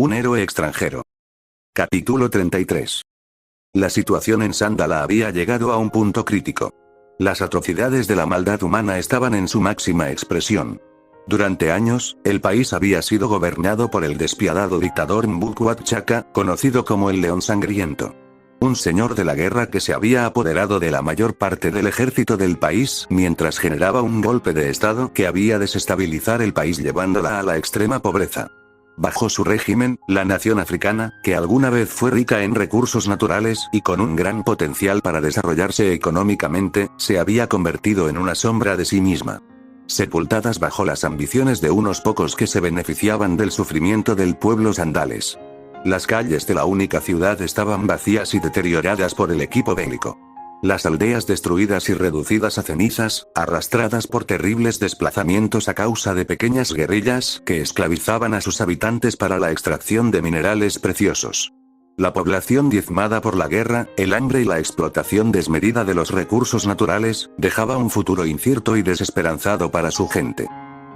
Un héroe extranjero. Capítulo 33. La situación en Sandala había llegado a un punto crítico. Las atrocidades de la maldad humana estaban en su máxima expresión. Durante años, el país había sido gobernado por el despiadado dictador Mbukwat Chaka, conocido como el León Sangriento. Un señor de la guerra que se había apoderado de la mayor parte del ejército del país mientras generaba un golpe de estado que había desestabilizar el país llevándola a la extrema pobreza. Bajo su régimen, la nación africana, que alguna vez fue rica en recursos naturales y con un gran potencial para desarrollarse económicamente, se había convertido en una sombra de sí misma. Sepultadas bajo las ambiciones de unos pocos que se beneficiaban del sufrimiento del pueblo sandales. Las calles de la única ciudad estaban vacías y deterioradas por el equipo bélico. Las aldeas destruidas y reducidas a cenizas, arrastradas por terribles desplazamientos a causa de pequeñas guerrillas que esclavizaban a sus habitantes para la extracción de minerales preciosos. La población diezmada por la guerra, el hambre y la explotación desmedida de los recursos naturales, dejaba un futuro incierto y desesperanzado para su gente.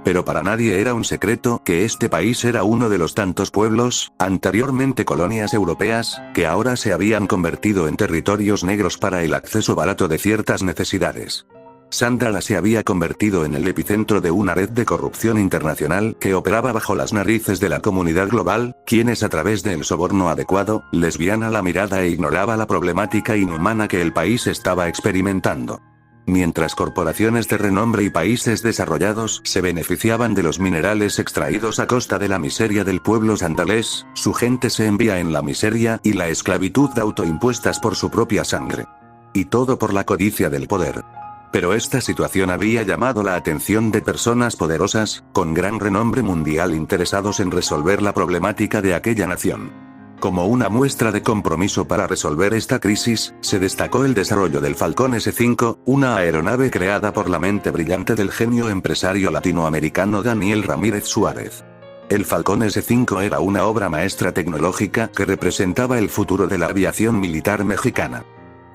Pero para nadie era un secreto que este país era uno de los tantos pueblos, anteriormente colonias europeas, que ahora se habían convertido en territorios negros para el acceso barato de ciertas necesidades. Sandala se había convertido en el epicentro de una red de corrupción internacional que operaba bajo las narices de la comunidad global, quienes a través del soborno adecuado, desviaban la mirada e ignoraba la problemática inhumana que el país estaba experimentando. Mientras corporaciones de renombre y países desarrollados se beneficiaban de los minerales extraídos a costa de la miseria del pueblo sandalés, su gente se envía en la miseria y la esclavitud autoimpuestas por su propia sangre. Y todo por la codicia del poder. Pero esta situación había llamado la atención de personas poderosas, con gran renombre mundial interesados en resolver la problemática de aquella nación. Como una muestra de compromiso para resolver esta crisis, se destacó el desarrollo del Falcón S-5, una aeronave creada por la mente brillante del genio empresario latinoamericano Daniel Ramírez Suárez. El Falcón S-5 era una obra maestra tecnológica que representaba el futuro de la aviación militar mexicana.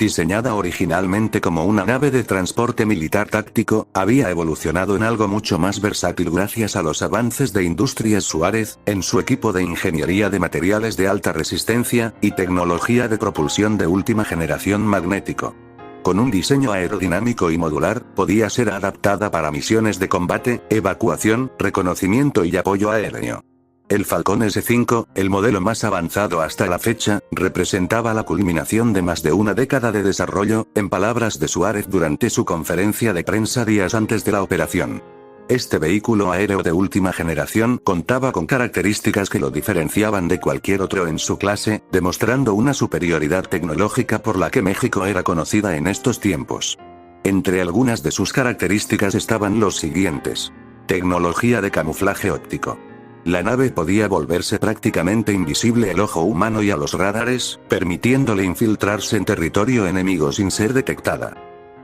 Diseñada originalmente como una nave de transporte militar táctico, había evolucionado en algo mucho más versátil gracias a los avances de Industrias Suárez, en su equipo de ingeniería de materiales de alta resistencia, y tecnología de propulsión de última generación magnético. Con un diseño aerodinámico y modular, podía ser adaptada para misiones de combate, evacuación, reconocimiento y apoyo aéreo. El Falcón S-5, el modelo más avanzado hasta la fecha, representaba la culminación de más de una década de desarrollo, en palabras de Suárez durante su conferencia de prensa días antes de la operación. Este vehículo aéreo de última generación contaba con características que lo diferenciaban de cualquier otro en su clase, demostrando una superioridad tecnológica por la que México era conocida en estos tiempos. Entre algunas de sus características estaban los siguientes. Tecnología de camuflaje óptico. La nave podía volverse prácticamente invisible al ojo humano y a los radares, permitiéndole infiltrarse en territorio enemigo sin ser detectada.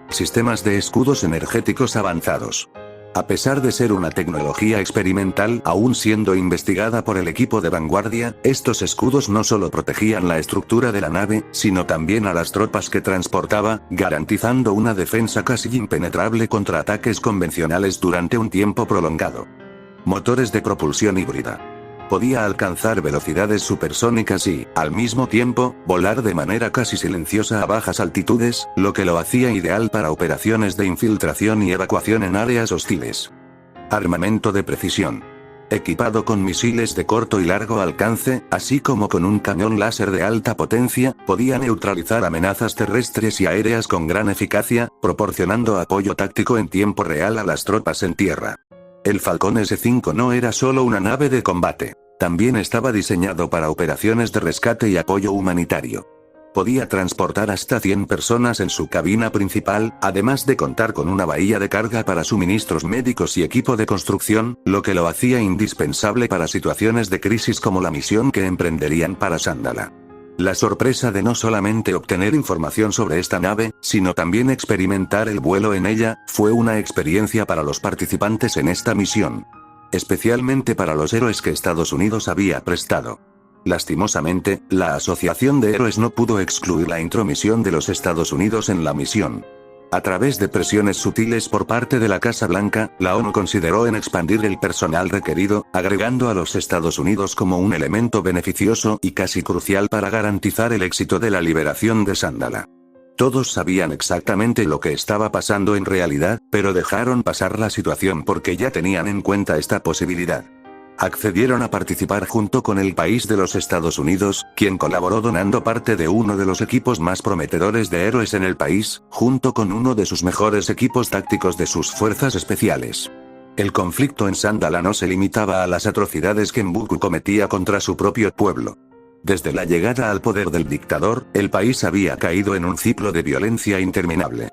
Sistemas de escudos energéticos avanzados. A pesar de ser una tecnología experimental, aún siendo investigada por el equipo de vanguardia, estos escudos no solo protegían la estructura de la nave, sino también a las tropas que transportaba, garantizando una defensa casi impenetrable contra ataques convencionales durante un tiempo prolongado. Motores de propulsión híbrida. Podía alcanzar velocidades supersónicas y, al mismo tiempo, volar de manera casi silenciosa a bajas altitudes, lo que lo hacía ideal para operaciones de infiltración y evacuación en áreas hostiles. Armamento de precisión. Equipado con misiles de corto y largo alcance, así como con un cañón láser de alta potencia, podía neutralizar amenazas terrestres y aéreas con gran eficacia, proporcionando apoyo táctico en tiempo real a las tropas en tierra. El Falcón S-5 no era solo una nave de combate. También estaba diseñado para operaciones de rescate y apoyo humanitario. Podía transportar hasta 100 personas en su cabina principal, además de contar con una bahía de carga para suministros médicos y equipo de construcción, lo que lo hacía indispensable para situaciones de crisis como la misión que emprenderían para Sandala. La sorpresa de no solamente obtener información sobre esta nave, sino también experimentar el vuelo en ella, fue una experiencia para los participantes en esta misión. Especialmente para los héroes que Estados Unidos había prestado. Lastimosamente, la Asociación de Héroes no pudo excluir la intromisión de los Estados Unidos en la misión. A través de presiones sutiles por parte de la Casa Blanca, la ONU consideró en expandir el personal requerido, agregando a los Estados Unidos como un elemento beneficioso y casi crucial para garantizar el éxito de la liberación de Sándala. Todos sabían exactamente lo que estaba pasando en realidad, pero dejaron pasar la situación porque ya tenían en cuenta esta posibilidad. Accedieron a participar junto con el país de los Estados Unidos, quien colaboró donando parte de uno de los equipos más prometedores de héroes en el país, junto con uno de sus mejores equipos tácticos de sus fuerzas especiales. El conflicto en Sándala no se limitaba a las atrocidades que M'Buku cometía contra su propio pueblo. Desde la llegada al poder del dictador, el país había caído en un ciclo de violencia interminable.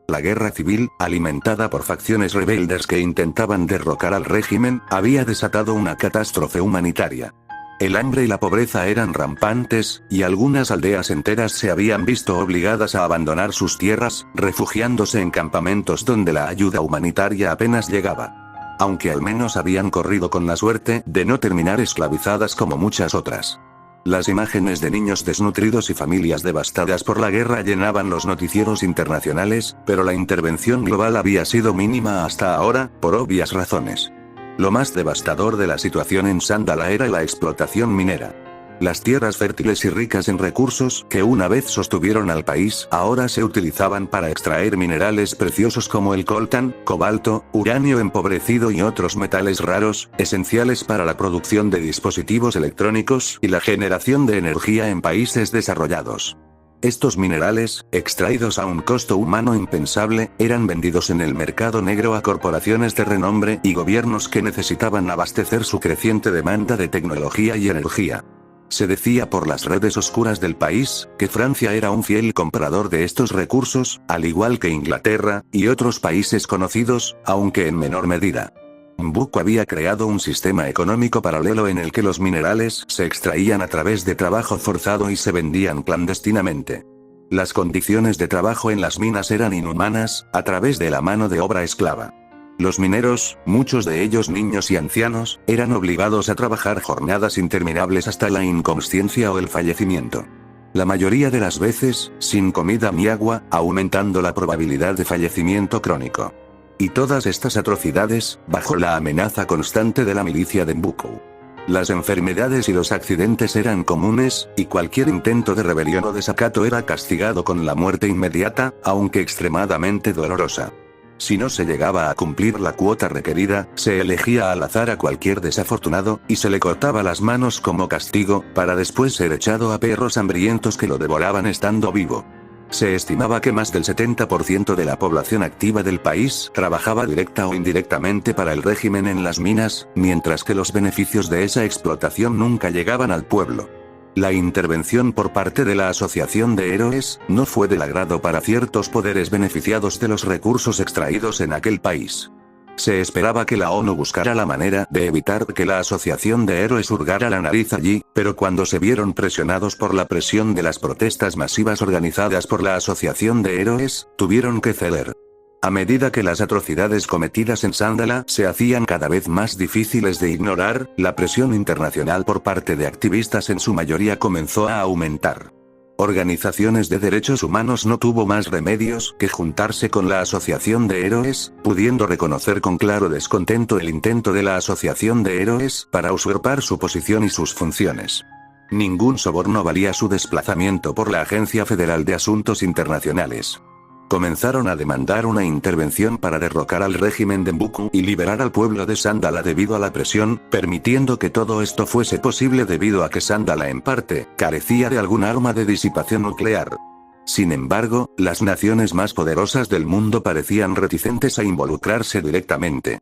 La guerra civil, alimentada por facciones rebeldes que intentaban derrocar al régimen, había desatado una catástrofe humanitaria. El hambre y la pobreza eran rampantes, y algunas aldeas enteras se habían visto obligadas a abandonar sus tierras, refugiándose en campamentos donde la ayuda humanitaria apenas llegaba. Aunque al menos habían corrido con la suerte de no terminar esclavizadas como muchas otras. Las imágenes de niños desnutridos y familias devastadas por la guerra llenaban los noticieros internacionales, pero la intervención global había sido mínima hasta ahora, por obvias razones. Lo más devastador de la situación en Sándala era la explotación minera. Las tierras fértiles y ricas en recursos que una vez sostuvieron al país ahora se utilizaban para extraer minerales preciosos como el coltán, cobalto, uranio empobrecido y otros metales raros, esenciales para la producción de dispositivos electrónicos y la generación de energía en países desarrollados. Estos minerales, extraídos a un costo humano impensable, eran vendidos en el mercado negro a corporaciones de renombre y gobiernos que necesitaban abastecer su creciente demanda de tecnología y energía. Se decía por las redes oscuras del país, que Francia era un fiel comprador de estos recursos, al igual que Inglaterra, y otros países conocidos, aunque en menor medida. M'Buku había creado un sistema económico paralelo en el que los minerales se extraían a través de trabajo forzado y se vendían clandestinamente. Las condiciones de trabajo en las minas eran inhumanas, a través de la mano de obra esclava. Los mineros, muchos de ellos niños y ancianos, eran obligados a trabajar jornadas interminables hasta la inconsciencia o el fallecimiento. La mayoría de las veces, sin comida ni agua, aumentando la probabilidad de fallecimiento crónico. Y todas estas atrocidades, bajo la amenaza constante de la milicia de M'Buku. Las enfermedades y los accidentes eran comunes, y cualquier intento de rebelión o desacato era castigado con la muerte inmediata, aunque extremadamente dolorosa. Si no se llegaba a cumplir la cuota requerida, se elegía al azar a cualquier desafortunado, y se le cortaba las manos como castigo, para después ser echado a perros hambrientos que lo devoraban estando vivo. Se estimaba que más del 70% de la población activa del país trabajaba directa o indirectamente para el régimen en las minas, mientras que los beneficios de esa explotación nunca llegaban al pueblo. La intervención por parte de la Asociación de Héroes no fue del agrado para ciertos poderes beneficiados de los recursos extraídos en aquel país. Se esperaba que la ONU buscara la manera de evitar que la Asociación de Héroes hurgara la nariz allí, pero cuando se vieron presionados por la presión de las protestas masivas organizadas por la Asociación de Héroes, tuvieron que ceder. A medida que las atrocidades cometidas en Sándala se hacían cada vez más difíciles de ignorar, la presión internacional por parte de activistas en su mayoría comenzó a aumentar. Organizaciones de derechos humanos no tuvo más remedios que juntarse con la Asociación de Héroes, pudiendo reconocer con claro descontento el intento de la Asociación de Héroes para usurpar su posición y sus funciones. Ningún soborno valía su desplazamiento por la Agencia Federal de Asuntos Internacionales. Comenzaron a demandar una intervención para derrocar al régimen de M'Buku y liberar al pueblo de Sándala debido a la presión, permitiendo que todo esto fuese posible debido a que Sándala en parte carecía de algún arma de disipación nuclear. Sin embargo, las naciones más poderosas del mundo parecían reticentes a involucrarse directamente.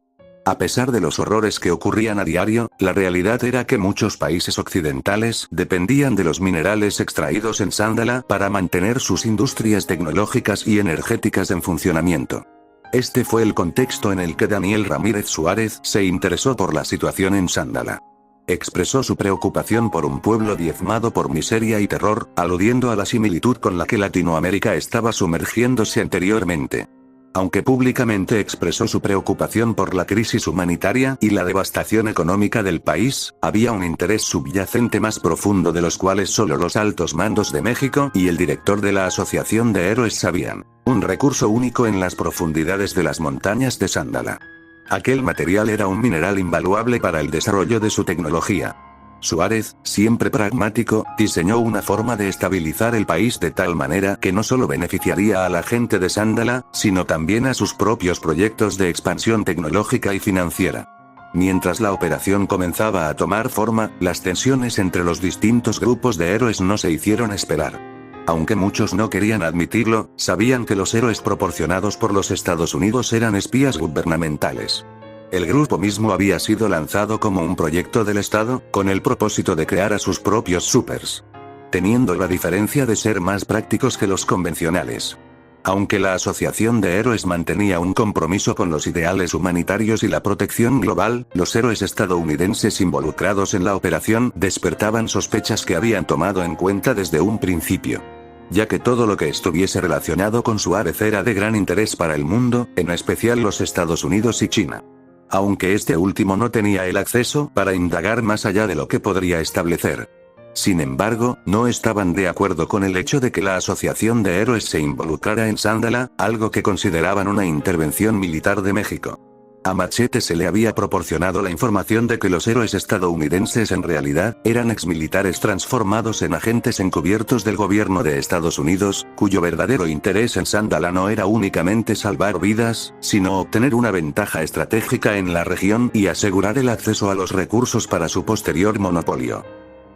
A pesar de los horrores que ocurrían a diario, la realidad era que muchos países occidentales dependían de los minerales extraídos en Sándala para mantener sus industrias tecnológicas y energéticas en funcionamiento. Este fue el contexto en el que Daniel Ramírez Suárez se interesó por la situación en Sándala. Expresó su preocupación por un pueblo diezmado por miseria y terror, aludiendo a la similitud con la que Latinoamérica estaba sumergiéndose anteriormente. Aunque públicamente expresó su preocupación por la crisis humanitaria y la devastación económica del país, había un interés subyacente más profundo de los cuales solo los altos mandos de México y el director de la Asociación de Héroes sabían. Un recurso único en las profundidades de las montañas de Sándala. Aquel material era un mineral invaluable para el desarrollo de su tecnología. Suárez, siempre pragmático, diseñó una forma de estabilizar el país de tal manera que no solo beneficiaría a la gente de Sándala, sino también a sus propios proyectos de expansión tecnológica y financiera. Mientras la operación comenzaba a tomar forma, las tensiones entre los distintos grupos de héroes no se hicieron esperar. Aunque muchos no querían admitirlo, sabían que los héroes proporcionados por los Estados Unidos eran espías gubernamentales. El grupo mismo había sido lanzado como un proyecto del Estado, con el propósito de crear a sus propios supers. Teniendo la diferencia de ser más prácticos que los convencionales. Aunque la Asociación de Héroes mantenía un compromiso con los ideales humanitarios y la protección global, los héroes estadounidenses involucrados en la operación despertaban sospechas que habían tomado en cuenta desde un principio. Ya que todo lo que estuviese relacionado con Suárez era de gran interés para el mundo, en especial los Estados Unidos y China. Aunque este último no tenía el acceso para indagar más allá de lo que podría establecer. Sin embargo, no estaban de acuerdo con el hecho de que la Asociación de Héroes se involucrara en Sándala, algo que consideraban una intervención militar de México. A Machete se le había proporcionado la información de que los héroes estadounidenses en realidad eran exmilitares transformados en agentes encubiertos del gobierno de Estados Unidos, cuyo verdadero interés en Sándala no era únicamente salvar vidas, sino obtener una ventaja estratégica en la región y asegurar el acceso a los recursos para su posterior monopolio.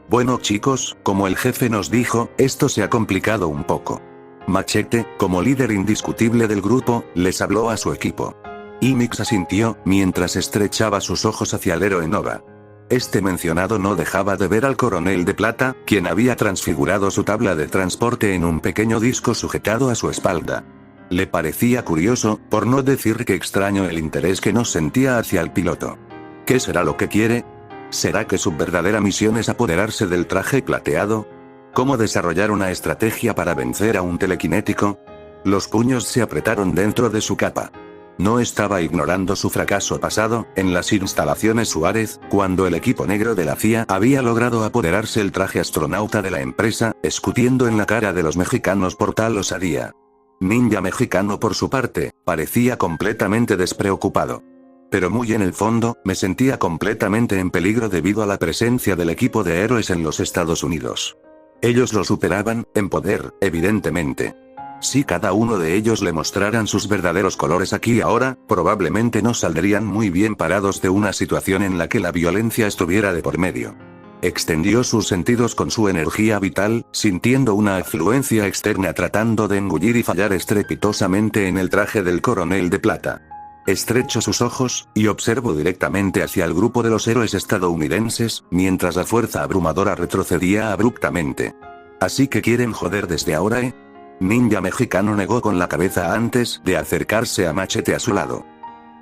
Bueno chicos, como el jefe nos dijo, esto se ha complicado un poco. Machete, como líder indiscutible del grupo, les habló a su equipo. Imix asintió, mientras estrechaba sus ojos hacia el héroe Nova. Este mencionado no dejaba de ver al coronel de plata, quien había transfigurado su tabla de transporte en un pequeño disco sujetado a su espalda. Le parecía curioso, por no decir que extraño el interés que nos sentía hacia el piloto. ¿Qué será lo que quiere? ¿Será que su verdadera misión es apoderarse del traje plateado? ¿Cómo desarrollar una estrategia para vencer a un telequinético? Los puños se apretaron dentro de su capa. No estaba ignorando su fracaso pasado, en las instalaciones Suárez, cuando el equipo negro de la CIA había logrado apoderarse el traje astronauta de la empresa, escutiendo en la cara de los mexicanos por tal osadía. Ninja mexicano por su parte, parecía completamente despreocupado. Pero muy en el fondo, me sentía completamente en peligro debido a la presencia del equipo de héroes en los Estados Unidos. Ellos lo superaban, en poder, evidentemente. Si cada uno de ellos le mostraran sus verdaderos colores aquí y ahora, probablemente no saldrían muy bien parados de una situación en la que la violencia estuviera de por medio. Extendió sus sentidos con su energía vital, sintiendo una afluencia externa tratando de engullir y fallar estrepitosamente en el traje del coronel de plata. Estrecho sus ojos, y observo directamente hacia el grupo de los héroes estadounidenses, mientras la fuerza abrumadora retrocedía abruptamente. ¿Así que quieren joder desde ahora, eh? Ninja mexicano negó con la cabeza antes de acercarse a Machete a su lado.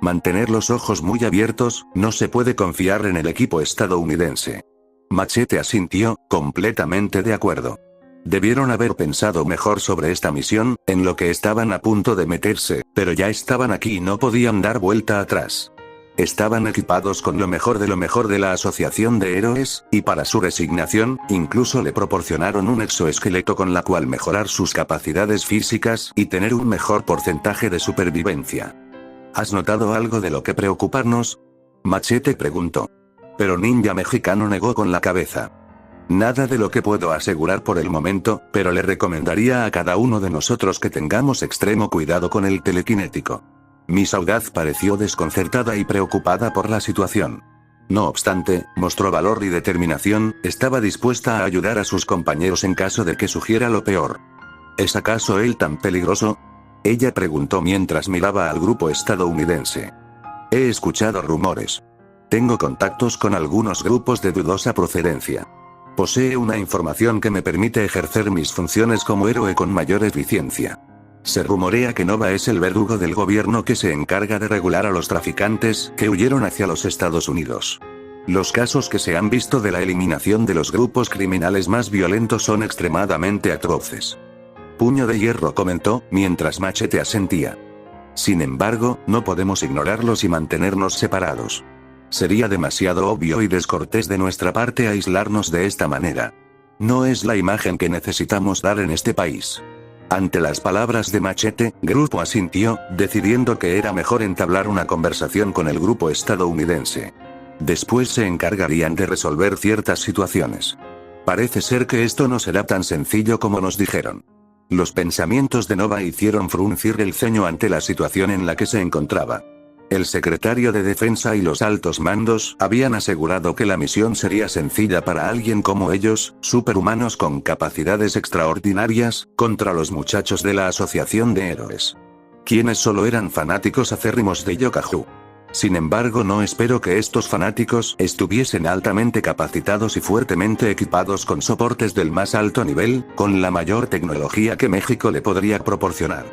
Mantener los ojos muy abiertos, no se puede confiar en el equipo estadounidense. Machete asintió, completamente de acuerdo. Debieron haber pensado mejor sobre esta misión, en lo que estaban a punto de meterse, pero ya estaban aquí y no podían dar vuelta atrás. Estaban equipados con lo mejor de la Asociación de Héroes, y para su resignación, incluso le proporcionaron un exoesqueleto con la cual mejorar sus capacidades físicas y tener un mejor porcentaje de supervivencia. ¿Has notado algo de lo que preocuparnos? Machete preguntó. Pero Ninja mexicano negó con la cabeza. Nada de lo que puedo asegurar por el momento, pero le recomendaría a cada uno de nosotros que tengamos extremo cuidado con el telequinético. Miss Audaz pareció desconcertada y preocupada por la situación. No obstante, mostró valor y determinación, estaba dispuesta a ayudar a sus compañeros en caso de que sugiera lo peor. ¿Es acaso él tan peligroso? Ella preguntó mientras miraba al grupo estadounidense. He escuchado rumores. Tengo contactos con algunos grupos de dudosa procedencia. Posee una información que me permite ejercer mis funciones como héroe con mayor eficiencia. Se rumorea que Nova es el verdugo del gobierno que se encarga de regular a los traficantes que huyeron hacia los Estados Unidos. Los casos que se han visto de la eliminación de los grupos criminales más violentos son extremadamente atroces. Puño de Hierro comentó, mientras Machete asentía. Sin embargo, no podemos ignorarlos y mantenernos separados. Sería demasiado obvio y descortés de nuestra parte aislarnos de esta manera. No es la imagen que necesitamos dar en este país. Ante las palabras de Machete, Grupo asintió, decidiendo que era mejor entablar una conversación con el grupo estadounidense. Después se encargarían de resolver ciertas situaciones. Parece ser que esto no será tan sencillo como nos dijeron. Los pensamientos de Nova hicieron fruncir el ceño ante la situación en la que se encontraba. El secretario de Defensa y los altos mandos habían asegurado que la misión sería sencilla para alguien como ellos, superhumanos con capacidades extraordinarias, contra los muchachos de la Asociación de Héroes. Quienes solo eran fanáticos acérrimos de Yokahu. Sin embargo, no espero que estos fanáticos estuviesen altamente capacitados y fuertemente equipados con soportes del más alto nivel, con la mayor tecnología que México le podría proporcionar.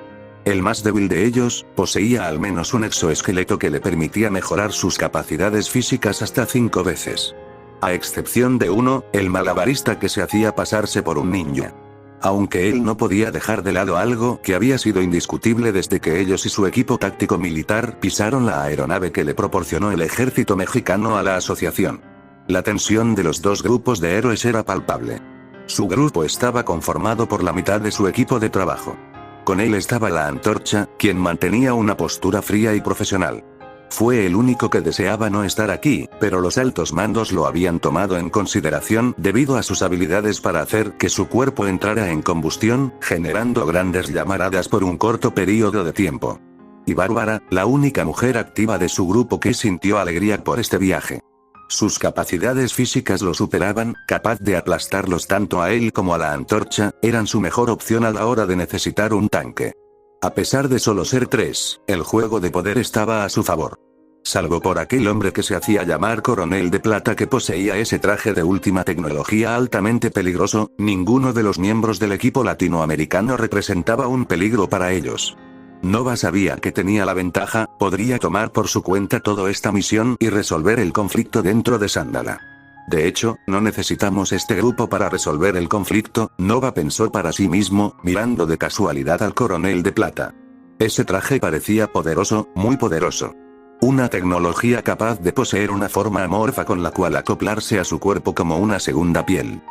El más débil de ellos, poseía al menos un exoesqueleto que le permitía mejorar sus capacidades físicas hasta 5 veces. A excepción de uno, el malabarista que se hacía pasarse por un ninja. Aunque él no podía dejar de lado algo que había sido indiscutible desde que ellos y su equipo táctico militar pisaron la aeronave que le proporcionó el ejército mexicano a la asociación. La tensión de los dos grupos de héroes era palpable. Su grupo estaba conformado por la mitad de su equipo de trabajo. Con él estaba la Antorcha, quien mantenía una postura fría y profesional. Fue el único que deseaba no estar aquí, pero los altos mandos lo habían tomado en consideración debido a sus habilidades para hacer que su cuerpo entrara en combustión, generando grandes llamaradas por un corto periodo de tiempo. Y Bárbara, la única mujer activa de su grupo que sintió alegría por este viaje. Sus capacidades físicas lo superaban, capaz de aplastarlos tanto a él como a la Antorcha, eran su mejor opción a la hora de necesitar un tanque. A pesar de solo ser 3, el juego de poder estaba a su favor. Salvo por aquel hombre que se hacía llamar Coronel de Plata que poseía ese traje de última tecnología altamente peligroso, ninguno de los miembros del equipo latinoamericano representaba un peligro para ellos. Nova sabía que tenía la ventaja, podría tomar por su cuenta toda esta misión y resolver el conflicto dentro de Sandala. De hecho, no necesitamos este grupo para resolver el conflicto, Nova pensó para sí mismo, mirando de casualidad al Coronel de Plata. Ese traje parecía poderoso, muy poderoso. Una tecnología capaz de poseer una forma amorfa con la cual acoplarse a su cuerpo como una segunda piel.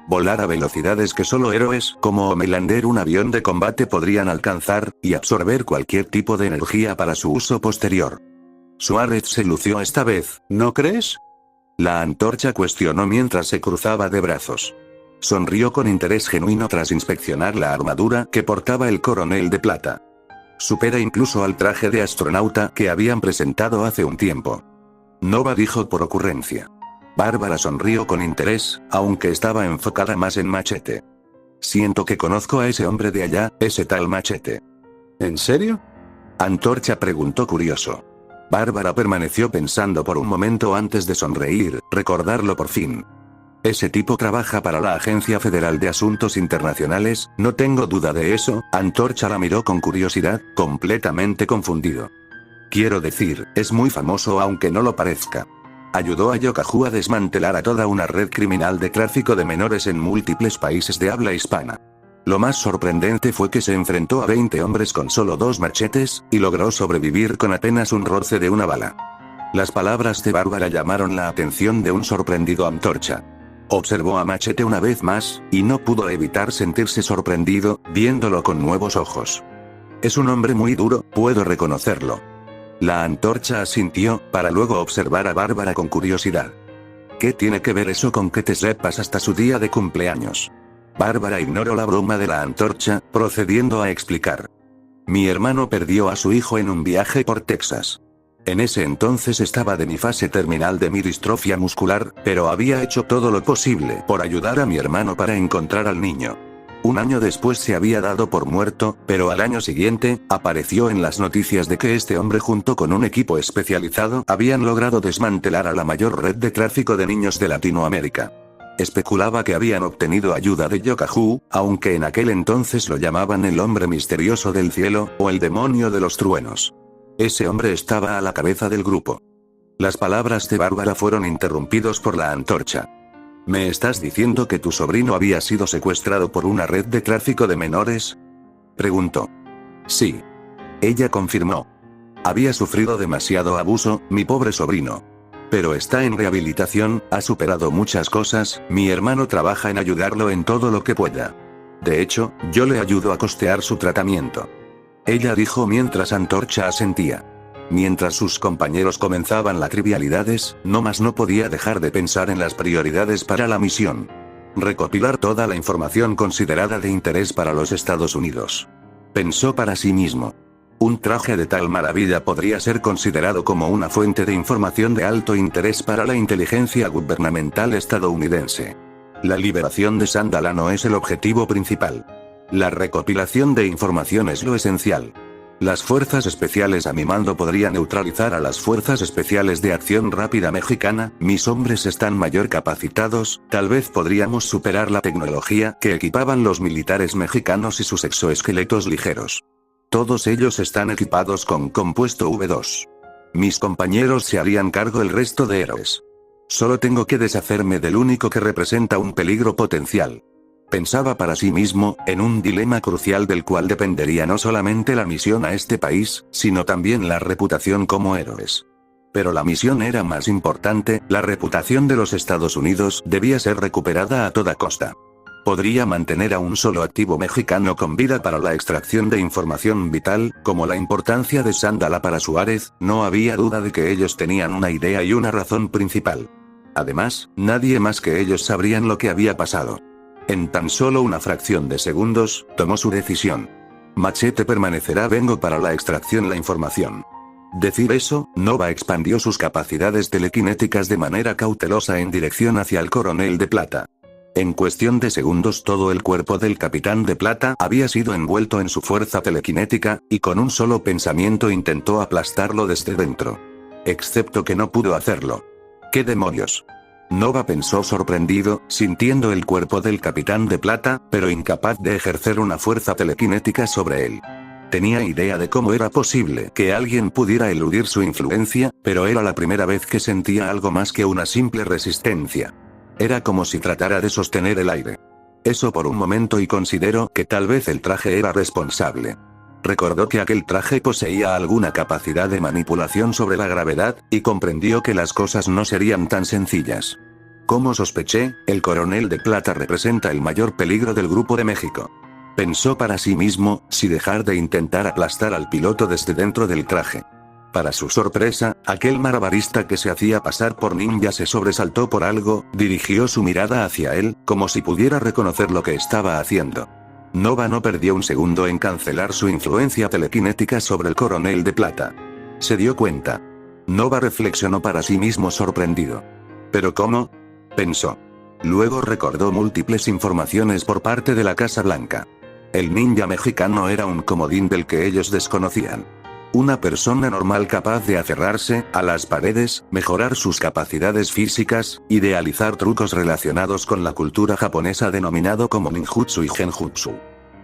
Volar a velocidades que solo héroes como Homelander un avión de combate podrían alcanzar, y absorber cualquier tipo de energía para su uso posterior. Suárez se lució esta vez, ¿no crees? La Antorcha cuestionó mientras se cruzaba de brazos. Sonrió con interés genuino tras inspeccionar la armadura que portaba el Coronel de Plata. Supera incluso al traje de astronauta que habían presentado hace un tiempo. Nova dijo por ocurrencia. Bárbara sonrió con interés, aunque estaba enfocada más en Machete. Siento que conozco a ese hombre de allá, ese tal Machete. ¿En serio? Antorcha preguntó curioso. Bárbara permaneció pensando por un momento antes de sonreír, recordarlo por fin. Ese tipo trabaja para la Agencia Federal de Asuntos Internacionales, no tengo duda de eso. Antorcha la miró con curiosidad, completamente confundido. Quiero decir, es muy famoso aunque no lo parezca. Ayudó a Yokahu a desmantelar a toda una red criminal de tráfico de menores en múltiples países de habla hispana. Lo más sorprendente fue que se enfrentó a 20 hombres con solo 2 machetes, y logró sobrevivir con apenas un roce de una bala. Las palabras de Bárbara llamaron la atención de un sorprendido Antorcha. Observó a Machete una vez más, y no pudo evitar sentirse sorprendido, viéndolo con nuevos ojos. Es un hombre muy duro, puedo reconocerlo. La Antorcha asintió, para luego observar a Bárbara con curiosidad. ¿Qué tiene que ver eso con que te sepas hasta su día de cumpleaños? Bárbara ignoró la broma de la Antorcha, procediendo a explicar. Mi hermano perdió a su hijo en un viaje por Texas. En ese entonces estaba de mi fase terminal de mi distrofia muscular, pero había hecho todo lo posible por ayudar a mi hermano para encontrar al niño. Un año después se había dado por muerto, pero al año siguiente, apareció en las noticias de que este hombre junto con un equipo especializado habían logrado desmantelar a la mayor red de tráfico de niños de Latinoamérica. Especulaba que habían obtenido ayuda de Yokahu, aunque en aquel entonces lo llamaban el hombre misterioso del cielo, o el demonio de los truenos. Ese hombre estaba a la cabeza del grupo. Las palabras de Bárbara fueron interrumpidos por la Antorcha. ¿Me estás diciendo que tu sobrino había sido secuestrado por una red de tráfico de menores? Preguntó. Sí. Ella confirmó. Había sufrido demasiado abuso, mi pobre sobrino. Pero está en rehabilitación, ha superado muchas cosas, mi hermano trabaja en ayudarlo en todo lo que pueda. De hecho, yo le ayudo a costear su tratamiento. Ella dijo mientras Antorcha asentía. Mientras sus compañeros comenzaban las trivialidades, no podía dejar de pensar en las prioridades para la misión. Recopilar toda la información considerada de interés para los Estados Unidos. Pensó para sí mismo. Un traje de tal maravilla podría ser considerado como una fuente de información de alto interés para la inteligencia gubernamental estadounidense. La liberación de Sandala no es el objetivo principal. La recopilación de información es lo esencial. Las fuerzas especiales a mi mando podrían neutralizar a las fuerzas especiales de acción rápida mexicana, mis hombres están mayor capacitados, tal vez podríamos superar la tecnología que equipaban los militares mexicanos y sus exoesqueletos ligeros. Todos ellos están equipados con compuesto V2. Mis compañeros se harían cargo el resto de héroes. Solo tengo que deshacerme del único que representa un peligro potencial. Pensaba para sí mismo, en un dilema crucial del cual dependería no solamente la misión a este país, sino también la reputación como héroes. Pero la misión era más importante, la reputación de los Estados Unidos debía ser recuperada a toda costa. Podría mantener a un solo activo mexicano con vida para la extracción de información vital, como la importancia de Sandala para Suárez, no había duda de que ellos tenían una idea y una razón principal. Además, nadie más que ellos sabrían lo que había pasado. En tan solo una fracción de segundos, tomó su decisión. Machete permanecerá vengo para la extracción la información. Decir eso, Nova expandió sus capacidades telequinéticas de manera cautelosa en dirección hacia el coronel de plata. En cuestión de segundos todo el cuerpo del capitán de plata había sido envuelto en su fuerza telequinética, y con un solo pensamiento intentó aplastarlo desde dentro. Excepto que no pudo hacerlo. ¿Qué demonios? Nova pensó sorprendido, sintiendo el cuerpo del capitán de plata, pero incapaz de ejercer una fuerza telequinética sobre él. Tenía idea de cómo era posible que alguien pudiera eludir su influencia, pero era la primera vez que sentía algo más que una simple resistencia. Era como si tratara de sostener el aire. Eso por un momento y consideró que tal vez el traje era responsable. Recordó que aquel traje poseía alguna capacidad de manipulación sobre la gravedad, y comprendió que las cosas no serían tan sencillas. Como sospeché, el coronel de plata representa el mayor peligro del Grupo de México. Pensó para sí mismo, si dejar de intentar aplastar al piloto desde dentro del traje. Para su sorpresa, aquel malabarista que se hacía pasar por ninja se sobresaltó por algo, dirigió su mirada hacia él, como si pudiera reconocer lo que estaba haciendo. Nova no perdió un segundo en cancelar su influencia telequinética sobre el coronel de plata. Se dio cuenta. Nova reflexionó para sí mismo sorprendido. ¿Pero cómo? Pensó. Luego recordó múltiples informaciones por parte de la Casa Blanca. El ninja mexicano era un comodín del que ellos desconocían. Una persona normal capaz de aferrarse a las paredes, mejorar sus capacidades físicas, idealizar trucos relacionados con la cultura japonesa denominado como ninjutsu y genjutsu.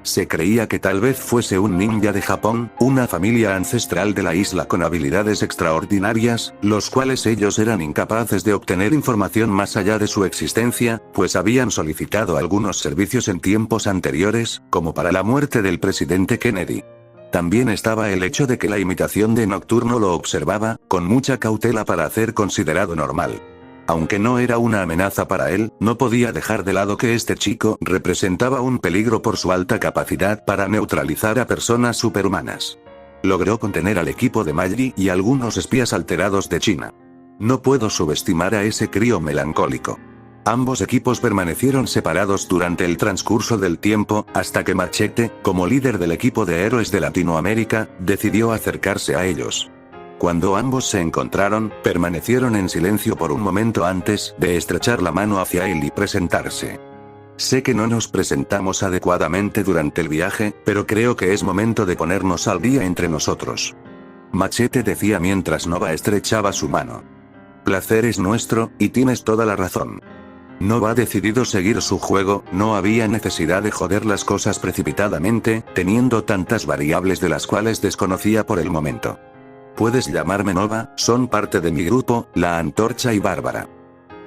Se creía que tal vez fuese un ninja de Japón, una familia ancestral de la isla con habilidades extraordinarias, los cuales ellos eran incapaces de obtener información más allá de su existencia, pues habían solicitado algunos servicios en tiempos anteriores, como para la muerte del presidente Kennedy. También estaba el hecho de que la imitación de Nocturno lo observaba, con mucha cautela para hacer considerado normal. Aunque no era una amenaza para él, no podía dejar de lado que este chico representaba un peligro por su alta capacidad para neutralizar a personas superhumanas. Logró contener al equipo de Mayri y algunos espías alterados de China. No puedo subestimar a ese crío melancólico. Ambos equipos permanecieron separados durante el transcurso del tiempo, hasta que Machete, como líder del equipo de héroes de Latinoamérica, decidió acercarse a ellos. Cuando ambos se encontraron, permanecieron en silencio por un momento antes de estrechar la mano hacia él y presentarse. Sé que no nos presentamos adecuadamente durante el viaje, pero creo que es momento de ponernos al día entre nosotros. Machete decía mientras Nova estrechaba su mano. Placer es nuestro, y tienes toda la razón. Nova ha decidido seguir su juego, no había necesidad de joder las cosas precipitadamente, teniendo tantas variables de las cuales desconocía por el momento. Puedes llamarme Nova, son parte de mi grupo, la Antorcha y Bárbara.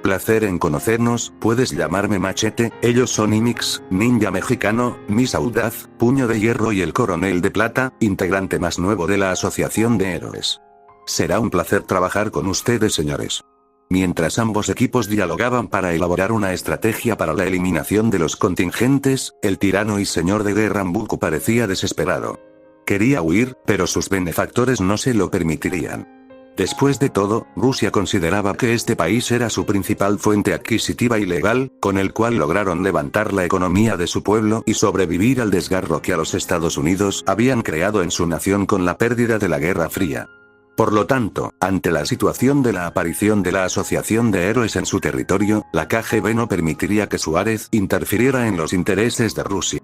Placer en conocernos, puedes llamarme Machete, ellos son Imix, ninja mexicano, Miss Audaz, Puño de Hierro y el Coronel de Plata, integrante más nuevo de la Asociación de Héroes. Será un placer trabajar con ustedes, señores. Mientras ambos equipos dialogaban para elaborar una estrategia para la eliminación de los contingentes, el tirano y señor de guerra Mbuku parecía desesperado. Quería huir, pero sus benefactores no se lo permitirían. Después de todo, Rusia consideraba que este país era su principal fuente adquisitiva y legal, con el cual lograron levantar la economía de su pueblo y sobrevivir al desgarro que a los Estados Unidos habían creado en su nación con la pérdida de la Guerra Fría. Por lo tanto, ante la situación de la aparición de la Asociación de Héroes en su territorio, la KGB no permitiría que Suárez interfiriera en los intereses de Rusia.